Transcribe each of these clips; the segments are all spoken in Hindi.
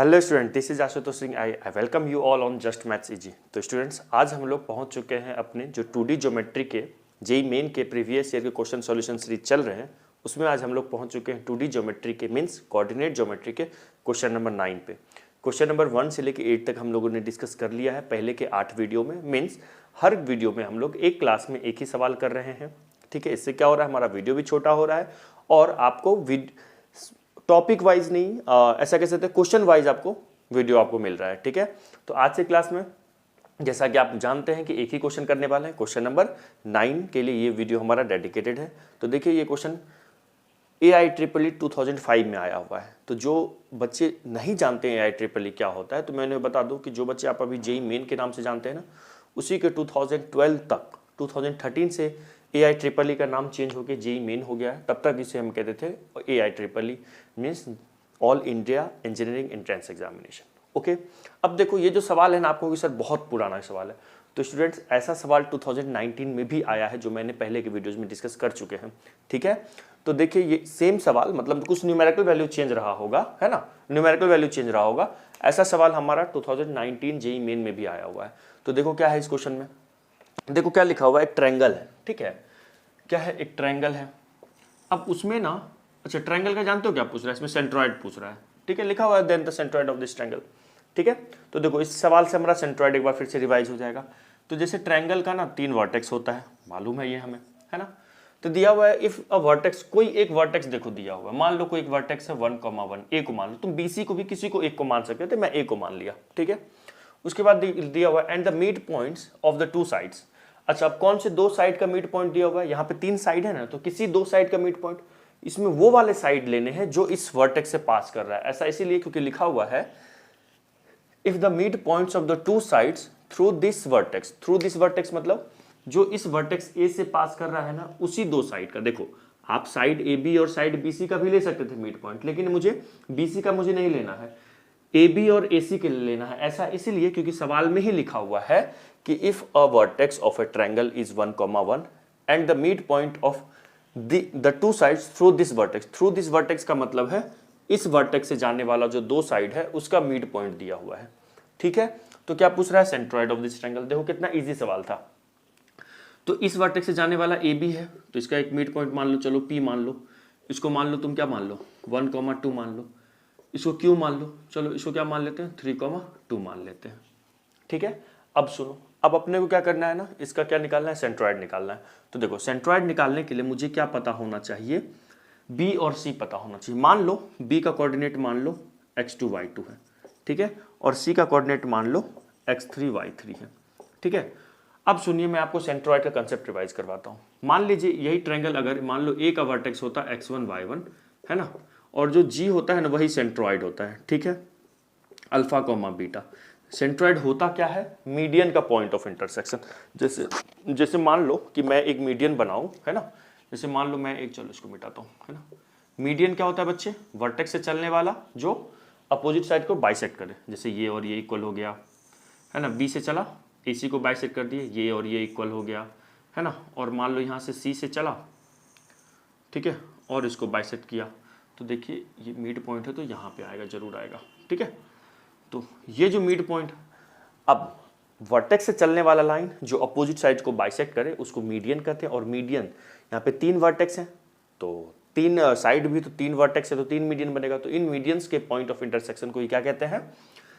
Hello student, this is Ashutosh Singh. I welcome you all on just maths easy. तो स्टूडेंट्स, आज हम लोग पहुंच चुके हैं अपने जो 2D ज्योमेट्री के जेई मेन के प्रीवियस ईयर के क्वेश्चन सॉल्यूशन सीरीज चल रहे हैं, उसमें आज हम लोग पहुंच चुके हैं 2D ज्योमेट्री के मीन्स कोऑर्डिनेट ज्योमेट्री के क्वेश्चन नंबर 9 पे। क्वेश्चन नंबर 1 से लेकर 8 तक हम लोगों ने डिस्कस कर लिया है पहले के 8 वीडियो में। मीन्स हर वीडियो में हम लोग एक क्लास में एक ही सवाल कर रहे हैं। ठीक है, इससे क्या हो रहा है, हमारा वीडियो भी छोटा हो रहा है और आपको टॉपिक वाइज नहीं, ऐसा कह सकते हैं क्वेश्चन वाइज आपको वीडियो आपको मिल रहा है। ठीक है, तो आज से क्लास में जैसा कि आप जानते हैं कि एक ही क्वेश्चन करने वाले हैं, क्वेश्चन नंबर 9 के लिए ये वीडियो हमारा डेडिकेटेड है। तो देखिए, ये क्वेश्चन AIEEE 2005 में आया हुआ है। तो जो बच्चे नहीं जानते हैं AIEEE क्या होता है, तो मैं उन्हें बता दूं कि जो बच्चे आप अभी जेई मेन के नाम से जानते हैं ना, उसी के 2012 तक 2013 से AIEEE का नाम चेंज होकर जेई मेन हो गया है। तब तक इसे हम कहते थे AIEEE means all India engineering entrance examination. Okay, अब देखो ये जो सवाल है ना, आपको सर बहुत पुराना सवाल है। तो स्टूडेंट्स, ऐसा सवाल 2019 में भी आया है जो मैंने पहले के वीडियोस में डिस्कस कर चुके हैं। ठीक है, तो देखिए ये सेम सवाल, मतलब कुछ न्यूमेरिकल वैल्यू चेंज रहा होगा, है ना, न्यूमेरिकल वैल्यू चेंज रहा होगा। ऐसा सवाल हमारा 2019 जेई मेन में भी आया हुआ है। तो देखो क्या है इस क्वेश्चन में, देखो क्या लिखा हुआ है, एक ट्रायंगल है। ठीक है, क्या है, एक ट्रायंगल है। अब उसमें ना, अच्छा ट्रायंगल का जानते हो क्या पूछ रहा है, इसमें सेंट्रॉइड पूछ रहा है। ठीक है, लिखा हुआ है then the centroid of this triangle. ठीक है, तो देखो इस सवाल से हमारा सेंट्रॉइड एक बार फिर से रिवाइज हो जाएगा। तो जैसे ट्रायंगल का ना 3 वर्टेक्स होता है, मालूम है ये हमें, है ना। तो दिया हुआ है इफ अ वर्टेक्स, कोई एक वर्टेक्स देखो दिया हुआ है, मान लो कोई एक वर्टेक्स है 1,1, ए को मान लो, तुम BC को भी किसी को एक को मान सकते थे, मैं ए को मान लिया। ठीक है, उसके बाद दिया हुआ है and the mid points of the 2 sides. अच्छा, अब कौन से 2 साइड का मिड पॉइंट दिया हुआ है, यहाँ पे 3 साइड है ना, तो किसी 2 साइड का मिड पॉइंट, इसमें वो वाले साइड लेने हैं जो इस वर्टेक्स से पास कर रहा है। ऐसा इसीलिए क्योंकि लिखा हुआ है if the mid points of the 2 sides through this vertex, through this vertex मतलब जो इस वर्टेक्स ए से पास कर रहा है ना, उसी 2 साइड का। देखो आप साइड AB और साइड BC का भी ले सकते थे मिड पॉइंट, लेकिन मुझे BC का मुझे नहीं लेना है, AB और AC के लिए लेना है। ऐसा इसीलिए क्योंकि सवाल में ही लिखा हुआ है कि if a vertex of a triangle is 1,1 and the mid point of the 2 sides through this vertex. Through this vertex का मतलब है इस वर्टेक्स से जाने वाला जो 2 साइड है उसका मिड पॉइंट दिया हुआ है। ठीक है, तो क्या पूछ रहा है, सेंट्रॉइड ऑफ दिस ट्रायंगल। देखो कितना इजी सवाल था। तो इस वर्टेक्स से जाने वाला AB है, तो इसका एक मिड पॉइंट मान लो, चलो P मान लो, इसको मान लो तुम क्या मान लो 1,2 मान लो, इसको Q मान लो, चलो इसको क्या मान लेते हैं 3,2 मान लेते हैं। ठीक है, अब सुनो, अब अपने को क्या करना है ना, इसका क्या निकालना है, सेंट्रॉइड निकालना है। तो देखो सेंट्रॉइड निकालने के लिए मुझे क्या पता होना चाहिए, B और C पता होना चाहिए। मान लो B का कोऑर्डिनेट मान लो x2 y2 है, ठीक है, और C का कोऑर्डिनेट मान लो x3 y3 है। ठीक है, अब सुनिए मैं आपको सेंट्रॉइड का कंसेप्ट रिवाइज करवाता हूँ। मान लीजिए यही ट्रायंगल अगर मान लो A का वर्टेक्स होता है x1 y1, है ना, और जो G होता है ना वही सेंट्रॉइड होता है। ठीक है, अल्फा कॉमा बीटा। सेंट्रॉइड होता क्या है, मीडियन का पॉइंट ऑफ इंटरसेक्शन। जैसे मान लो कि मैं एक मीडियन बनाऊं, है ना, जैसे मान लो मैं एक, चलो इसको मिटाता हूँ, है ना। मीडियन क्या होता है बच्चे, वर्टेक्स से चलने वाला जो अपोजिट साइड को बाइसेक्ट करे। जैसे ये और ये इक्वल हो गया, है ना, B से चला AC को बाइसेक्ट कर दिए, ये और ये इक्वल हो गया, है ना, और मान लो यहाँ से C से चला, ठीक है, और इसको बाइसेक्ट किया, तो देखिए ये मिड पॉइंट है तो यहाँ पे आएगा, जरूर आएगा। ठीक है, तो ये जो मिड पॉइंट, अब वर्टेक्स से चलने वाला लाइन जो अपोजिट साइड को बाइसेक्ट करे उसको मीडियन कहते हैं। और मीडियन यहाँ पे 3 वर्टेक्स हैं, तो 3 साइड भी, तो 3 वर्टेक्स है तो 3 मीडियन बनेगा। तो इन मीडियंस के पॉइंट ऑफ इंटरसेक्शन को क्या कहते हैं,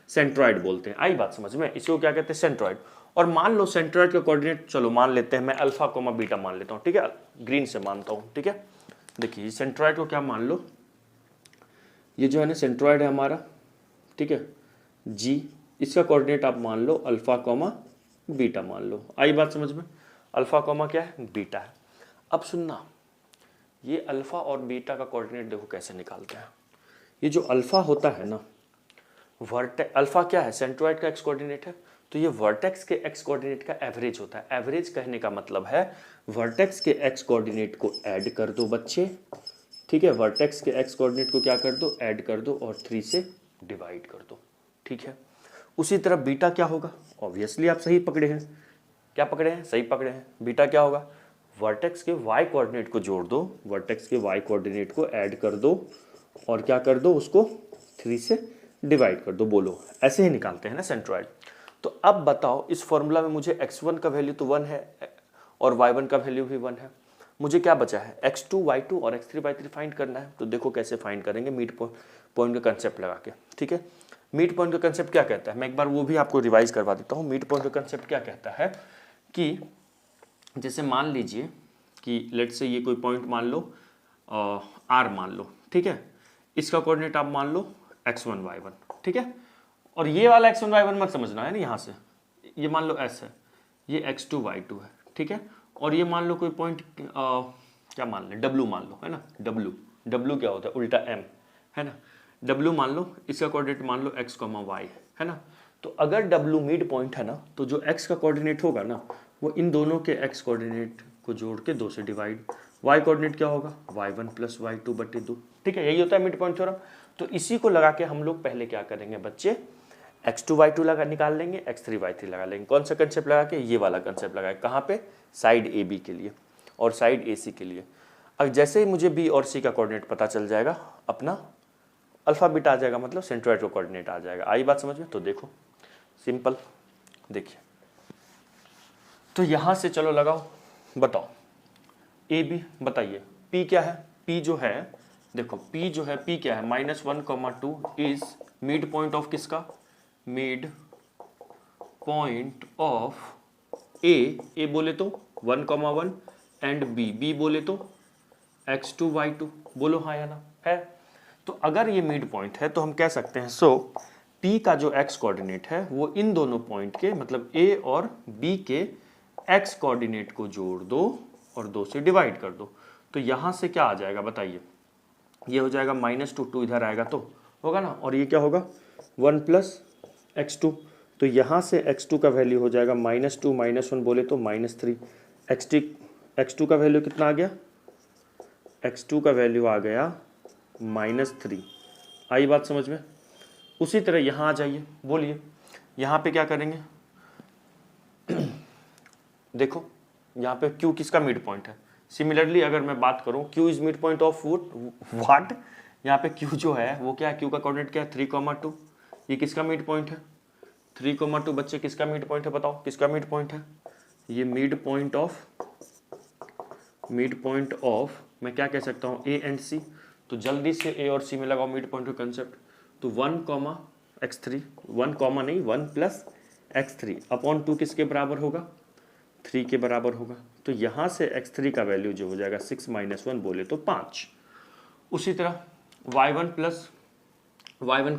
सेंट्रॉइड बोलते हैं। आई बात समझ में, इसको क्या कहते हैं, सेंट्रॉइड। और मान लो सेंट्रॉइड का कोऑर्डिनेट, चलो मान लेते हैं मैं अल्फा कोमा बीटा मान लेता हूँ। ठीक है, ग्रीन से मानता हूँ। ठीक है, देखिए सेंट्रॉइड को क्या मान लो, ये जो है ना सेंट्रॉइड है हमारा, ठीक है, G, इसका कोऑर्डिनेट आप मान लो अल्फा कॉमा बीटा मान लो। आई बात समझ में, अल्फा कॉमा क्या है, बीटा है। अब सुनना, ये अल्फा और बीटा का कोऑर्डिनेट देखो कैसे निकालते हैं। ये जो अल्फा होता है ना, अल्फा क्या है, सेंट्रॉइड का एक्स कोऑर्डिनेट है, तो ये वर्टेक्स के एक्स कोऑर्डिनेट का एवरेज होता है। एवरेज कहने का मतलब है वर्टेक्स के एक्स कोऑर्डिनेट को ऐड कर दो बच्चे, ठीक है, वर्टेक्स के एक्स कोऑर्डिनेट को क्या कर दो, ऐड कर दो, और 3 से डिवाइड कर दो। ठीक है, उसी तरह बीटा क्या होगा, ऑब्वियसली आप सही पकड़े हैं, क्या पकड़े हैं, सही पकड़े हैं। बीटा क्या होगा, वर्टेक्स के वाई कोऑर्डिनेट को जोड़ दो, वर्टेक्स के वाई कोऑर्डिनेट को ऐड कर दो, और क्या कर दो, उसको 3 से डिवाइड कर दो, बोलो ऐसे ही निकालते हैं ना सेंट्रॉइड। तो अब बताओ इस फॉर्मूला में मुझे x1 का वैल्यू तो 1 है और y1 का वैल्यू भी 1 है, मुझे क्या बचा है x2 y2 और x3 y3 फाइंड करना है। तो देखो कैसे फाइंड करेंगे, मिड पॉइंट का कंसेप्ट लगा के। ठीक है, मिड पॉइंट का कंसेप्ट क्या कहता है, मैं एक बार वो भी आपको रिवाइज करवा देता हूँ। मिड पॉइंट का कंसेप्ट क्या कहता है कि जैसे मान लीजिए कि लेट से ये कोई पॉइंट मान लो r मान लो, ठीक है, इसका कोऑर्डिनेट आप मान लो x1 y1, ठीक है, और ये वाला x1 y1 मत समझना है ना, यहाँ से ये मान लो s है, ये x2 y2 है, ठीक है, और ये मान लो कोई पॉइंट क्या मान लें, w मान लो, है ना, w क्या होता है उल्टा m, है ना, w मान लो, इसका कोऑर्डिनेट मान लो x, y है ना। तो अगर w मिड पॉइंट है ना, तो जो x का कोऑर्डिनेट होगा ना वो इन दोनों के x कोऑर्डिनेट को जोड़ के 2 से डिवाइड, y कोऑर्डिनेट क्या होगा y1 प्लस y2 बटे 2, ठीक है, यही होता है मिड पॉइंट थ्योरम। तो इसी को लगा के हम लोग पहले क्या करेंगे बच्चे, x2 y2 लगा निकाल लेंगे, x3 y3 लगा लेंगे। कौन सा कंसेप्ट लगा के, ये वाला कंसेप्ट लगाए, कहाँ पे, साइड ए बी के लिए और साइड ए सी के लिए। अब जैसे ही मुझे बी और सी का कोऑर्डिनेट पता चल जाएगा, अपना अल्फा बीटा आ जाएगा, मतलब सेंट्रोइड का कोऑर्डिनेट आ जाएगा। आई बात समझ में। तो देखो सिंपल, देखिए तो यहाँ से चलो लगाओ, बताओ ए बी, बताइए पी क्या है, पी जो है देखो, पी जो है, पी क्या है -1, 2 इज मिड पॉइंट ऑफ किसका, मिड पॉइंट ऑफ ए बोले तो 1, 1 एंड बी बोले तो x2 y2, बोलो हाँ या ना, है। तो अगर ये मिड पॉइंट है तो हम कह सकते हैं सो P का जो x कोऑर्डिनेट है वो इन दोनों पॉइंट के मतलब A और B के x कोऑर्डिनेट को जोड़ दो और 2 से डिवाइड कर दो। तो यहाँ से क्या आ जाएगा बताइए, ये हो जाएगा -2, 2 इधर आएगा तो होगा ना, और ये क्या होगा 1 प्लस x2, तो यहाँ से x2 का वैल्यू हो जाएगा -2 -1 बोले तो -3, x2 का वैल्यू कितना आ गया, x2 का वैल्यू आ गया -3। आई बात समझ में। उसी तरह यहाँ आ जाइए, बोलिए यहाँ पे क्या करेंगे देखो यहाँ पे Q किसका मिड पॉइंट है। सिमिलरली अगर मैं बात करूँ Q is mid point of what, यहाँ पे Q जो है वो क्या है, Q का कोऑर्डिनेट क्या है 3, 2, ये किसका मिड पॉइंट है 3, 2 बच्चे किसका मिड पॉइंट है, बताओ किसका मिड पॉइंट है, ये मिड पॉइंट ऑफ मैं क्या कह सकता हूँ A एंड C। तो जल्दी से A और C में लगाओ मिड पॉइंट का कंसेप्ट। तो 1, नहीं 1 प्लस x3 अपॉन 2 किसके बराबर होगा, 3 के बराबर होगा। तो यहाँ से x3 का वैल्यू जो हो जाएगा 6 - 1 बोले तो 5। उसी तरह y1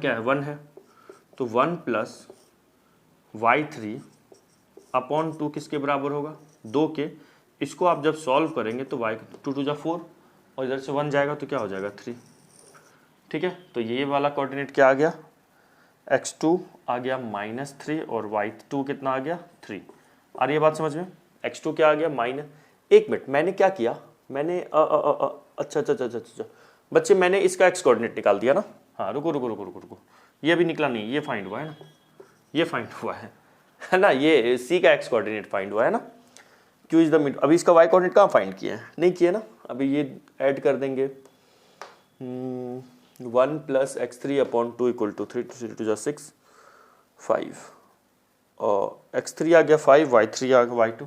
क्या है 1 है, तो 1 प्लस y3 अपॉन 2 किसके बराबर होगा 2 के। इसको आप जब सॉल्व करेंगे तो y 2 2 4 और इधर से 1 जाएगा तो क्या हो जाएगा 3, ठीक है। तो ये वाला कोऑर्डिनेट क्या आ गया, x2 आ गया -3 और y2 कितना आ गया 3। आ रही है बात समझ में, x2 क्या आ गया एक मिनट मैंने क्या किया, मैंने अच्छा बच्चे मैंने इसका x कोऑर्डिनेट निकाल दिया ना। हाँ रुको, ये भी निकला नहीं, ये फाइंड हुआ है ना, ये फाइंड हुआ है ना, ये c का x कोऑर्डिनेट फाइंड हुआ है ना, q इज द मिड। अभी इसका y कोऑर्डिनेट कहाँ फाइंड किया है, नहीं किया ना, अभी ये ऐड कर देंगे 1 plus x3 upon 2 equal to 3 2 जा 6 5 और x3 आ गया 5, y3 आ गया y2,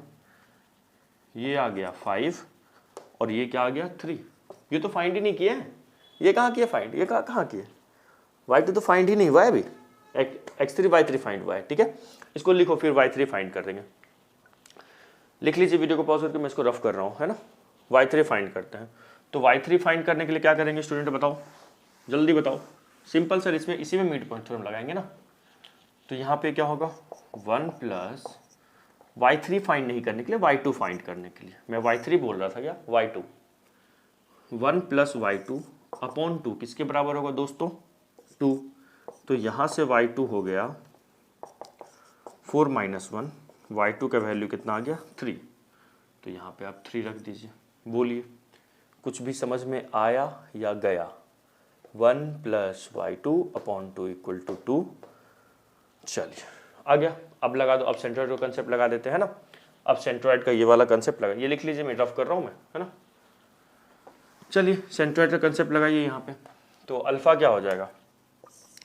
ये आ गया 5 और ये क्या आ गया 3। ये तो फाइंड ही नहीं किया है, ये कहाँ किया फाइंड, ये कहाँ किया, y2 तो फाइंड ही नहीं हुआ है अभी, x3 y3 फाइंड हुआ है, ठीक है। इसको लिखो फिर y3 फाइंड कर देंगे, लिख लीजिए वीडियो को पॉज करके, मैं इसको रफ कर रहा हूँ है ना। y3 फाइंड करते हैं, तो y3 फाइंड करने के लिए क्या करेंगे स्टूडेंट बताओ, जल्दी बताओ। सिंपल सर इसमें इसी में मिड पॉइंट थ्योरम लगाएंगे ना। तो यहाँ पे क्या होगा 1 प्लस y3 फाइंड नहीं करने के लिए y2 फाइंड करने के लिए, मैं y3 बोल रहा था क्या y2, 1 प्लस y2 अपॉन 2 किसके बराबर होगा दोस्तों 2। तो यहाँ से y2 हो गया 4 - 1, y2 का वैल्यू कितना आ गया 3। तो यहाँ पे आप 3 रख दीजिए, बोलिए कुछ भी समझ में आया या गया। 1 plus y2 upon 2 equal to 2, चलिए आ गया। अब लगा दो, अब सेंट्रोइड का कंसेप्ट लगा देते हैं ना। अब सेंट्रोइड का ये वाला कंसेप्ट लगा, ये लिख लीजिए, मैं रफ कर रहा हूँ मैं, है ना। चलिए सेंट्रोइड का कंसेप्ट लगाइए यहाँ पे। तो अल्फा क्या हो जाएगा,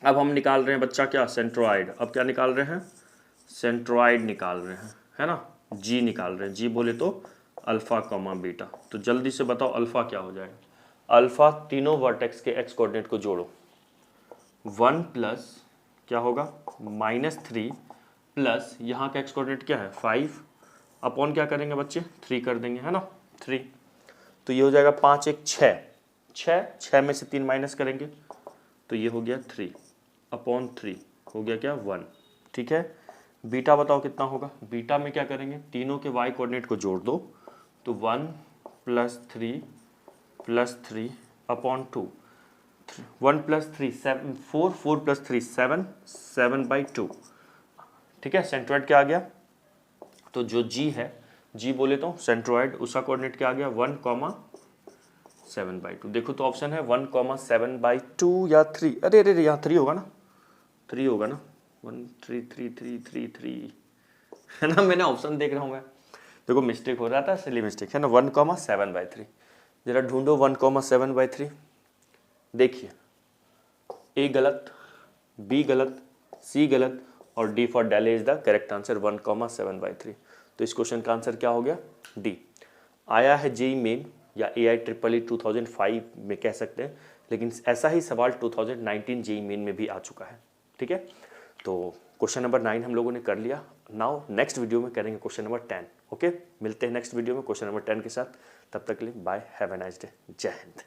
अब हम निकाल रहे हैं बच्चा क्या, सेंट्रोइड। अब क्या निकाल रहे हैं, सेंट्रोइड निकाल रहे हैं, है ना, जी निकाल रहे हैं। जी बोले तो अल्फा कॉमा बीटा। तो जल्दी से बताओ अल्फा क्या हो जाएगा। अल्फा तीनों वर्टेक्स के एक्स कोऑर्डिनेट को जोड़ो, 1 प्लस क्या होगा -3 प्लस यहाँ का एक्स कोऑर्डिनेट क्या है 5 अपॉन क्या करेंगे बच्चे 3 कर देंगे, है ना 3। तो ये हो जाएगा 5 1 6, 6 में से 3 माइनस करेंगे तो ये हो गया 3 अपॉन 3 हो गया क्या 1। ठीक है, बीटा बताओ कितना होगा। बीटा में क्या करेंगे, तीनों के वाई कोऑर्डिनेट को जोड़ दो तो 1 प्लस 3 अपॉन 2, 1 प्लस 3 7 4 4 प्लस 3 7 7/2। ठीक है, सेंट्रोइड क्या आ गया, तो जो जी है, जी बोले तो सेंट्रोइड उसका कोऑर्डिनेट क्या आ गया 1,7/2। देखो तो ऑप्शन है 1,7/2 या 3, अरे अरे यहाँ 3 होगा ना, 3 होगा ना, 1 3 3 3 3 3 है ना, मैंने ऑप्शन देख रहा हूँ मैं, देखो मिस्टेक हो रहा था, सिली मिस्टेक है ना, 1,7/3। जरा ढूंढो 1,7/3। देखिए ए गलत, बी गलत, सी गलत और D for daily is the correct answer 1,7/3। तो इस क्वेश्चन का आंसर क्या हो गया डी। आया है जेई मेन या AI-EEE 2005 में कह सकते हैं, लेकिन ऐसा ही सवाल 2019 जेई मेन में भी आ चुका है। ठीक है, तो क्वेश्चन नंबर 9 हम लोगों ने कर लिया। नाउ नेक्स्ट वीडियो में करेंगे क्वेश्चन नंबर 10। ओके, मिलते हैं नेक्स्ट वीडियो में क्वेश्चन नंबर 10 के साथ। तब तक के लिए bye, have a nice day, जय हिंद।